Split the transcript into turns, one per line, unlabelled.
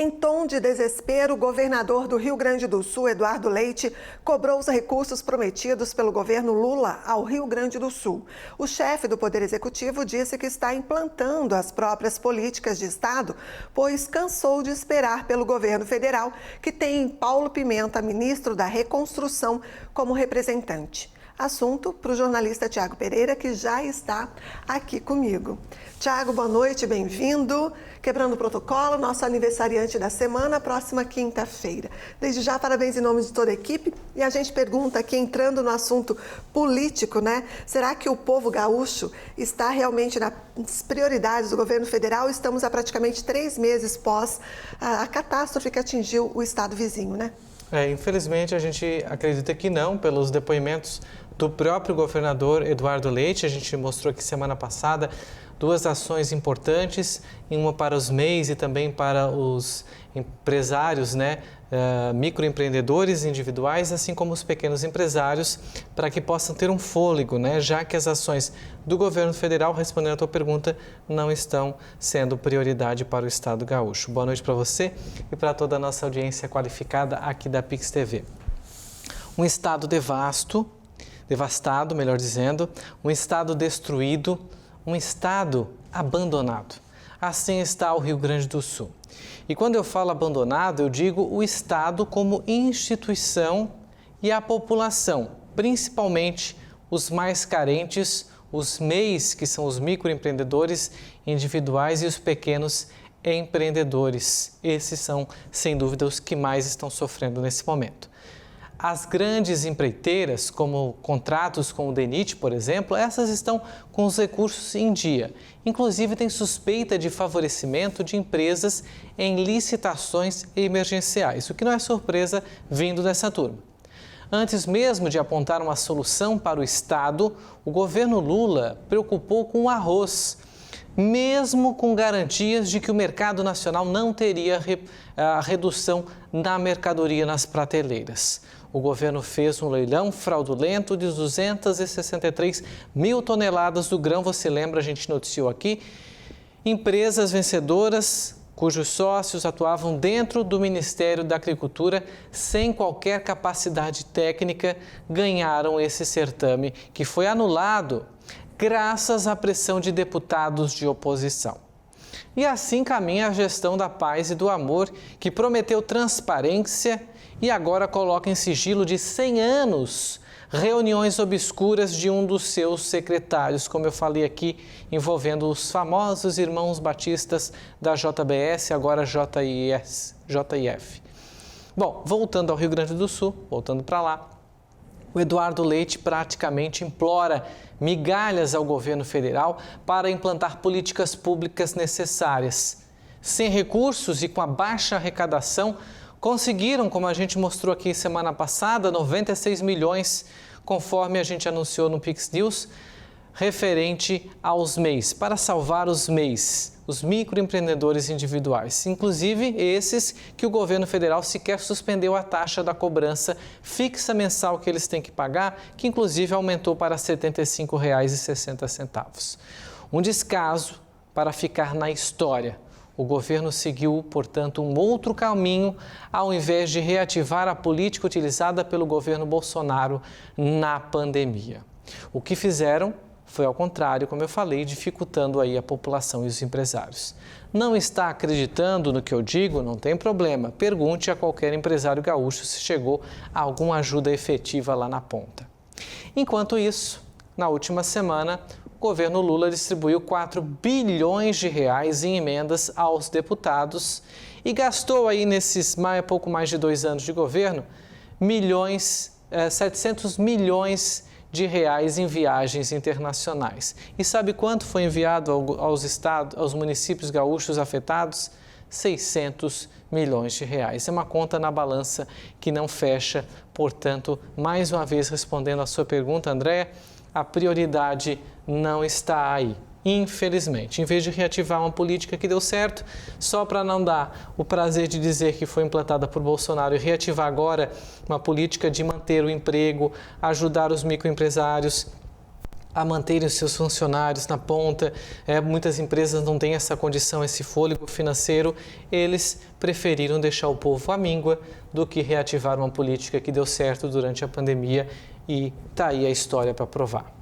Em tom de desespero, o governador do Rio Grande do Sul, Eduardo Leite, cobrou os recursos prometidos pelo governo Lula ao Rio Grande do Sul. O chefe do Poder Executivo disse que está implantando as próprias políticas de Estado, pois cansou de esperar pelo governo federal, que tem Paulo Pimenta, ministro da Reconstrução, como representante. Assunto para o jornalista Tiago Pereira, que já está aqui comigo. Tiago, boa noite, bem-vindo. Quebrando o protocolo, nosso aniversariante da semana, próxima quinta-feira. Desde já, parabéns em nome de toda a equipe. E a gente pergunta aqui, entrando no assunto político, né? Será que o povo gaúcho está realmente nas prioridades do governo federal? Estamos há praticamente 3 meses pós a catástrofe que atingiu o estado vizinho, né?
Infelizmente, a gente acredita que não, pelos depoimentos do próprio governador Eduardo Leite. A gente mostrou aqui semana passada 2 ações importantes, uma para os MEIs e também para os empresários, microempreendedores individuais, assim como os pequenos empresários, para que possam ter um fôlego, já que as ações do governo federal, respondendo a tua pergunta, não estão sendo prioridade para o estado gaúcho. Boa noite para você e para toda a nossa audiência qualificada aqui da Pix TV. Um estado devastado, melhor dizendo, um estado destruído, um estado abandonado. Assim está o Rio Grande do Sul. E quando eu falo abandonado, eu digo o estado como instituição e a população, principalmente os mais carentes, os MEIs, que são os microempreendedores individuais, e os pequenos empreendedores. Esses são, sem dúvida, os que mais estão sofrendo nesse momento. As grandes empreiteiras, como contratos com o DENIT, por exemplo, essas estão com os recursos em dia. Inclusive, tem suspeita de favorecimento de empresas em licitações emergenciais, o que não é surpresa vindo dessa turma. Antes mesmo de apontar uma solução para o Estado, o governo Lula preocupou com o arroz, mesmo com garantias de que o mercado nacional não teria a redução da mercadoria nas prateleiras. O governo fez um leilão fraudulento de 263 mil toneladas do grão. Você lembra, a gente noticiou aqui. Empresas vencedoras, cujos sócios atuavam dentro do Ministério da Agricultura, sem qualquer capacidade técnica, ganharam esse certame, que foi anulado graças à pressão de deputados de oposição. E assim caminha a gestão da paz e do amor, que prometeu transparência e agora coloca em sigilo de 100 anos reuniões obscuras de um dos seus secretários, como eu falei aqui, envolvendo os famosos irmãos batistas da JBS, agora JIF. Bom, voltando ao Rio Grande do Sul, voltando para lá, o Eduardo Leite praticamente implora migalhas ao governo federal para implantar políticas públicas necessárias. Sem recursos e com a baixa arrecadação, conseguiram, como a gente mostrou aqui semana passada, 96 milhões, conforme a gente anunciou no Pix News, referente aos MEIs, para salvar os MEIs, os microempreendedores individuais. Inclusive esses que o governo federal sequer suspendeu a taxa da cobrança fixa mensal que eles têm que pagar, que inclusive aumentou para R$ 75,60. Um descaso para ficar na história. O governo seguiu, portanto, um outro caminho ao invés de reativar a política utilizada pelo governo Bolsonaro na pandemia. O que fizeram foi ao contrário, como eu falei, dificultando aí a população e os empresários. Não está acreditando no que eu digo? Não tem problema. Pergunte a qualquer empresário gaúcho se chegou a alguma ajuda efetiva lá na ponta. Enquanto isso, na última semana, o governo Lula distribuiu 4 bilhões de reais em emendas aos deputados e gastou aí nesses pouco mais de 2 anos de governo 700 milhões de reais em viagens internacionais. E sabe quanto foi enviado aos estados, aos municípios gaúchos afetados? 600 milhões de reais. É uma conta na balança que não fecha. Portanto, mais uma vez respondendo à sua pergunta, Andréa, a prioridade não está aí, infelizmente. Em vez de reativar uma política que deu certo, só para não dar o prazer de dizer que foi implantada por Bolsonaro, e reativar agora uma política de manter o emprego, ajudar os microempresários, a manterem os seus funcionários na ponta. Muitas empresas não têm essa condição, esse fôlego financeiro. Eles preferiram deixar o povo à míngua do que reativar uma política que deu certo durante a pandemia, e está aí a história para provar.